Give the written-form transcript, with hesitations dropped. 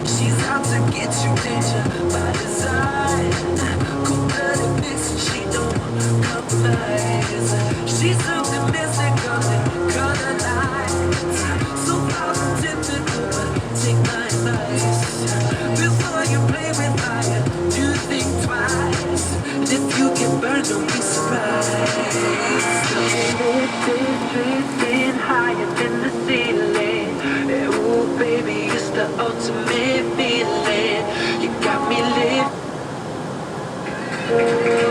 She's out to get you, danger by design. Cold-blooded vixen, she don't compromise. She's optimistic, color lights. So far from typical, but take my advice. Before you play with fire, do think twice. And if you get burned, don't be surprised. Drifting higher than the ceiling. Ooh, baby, it's the ultimate feeling. You got me lit.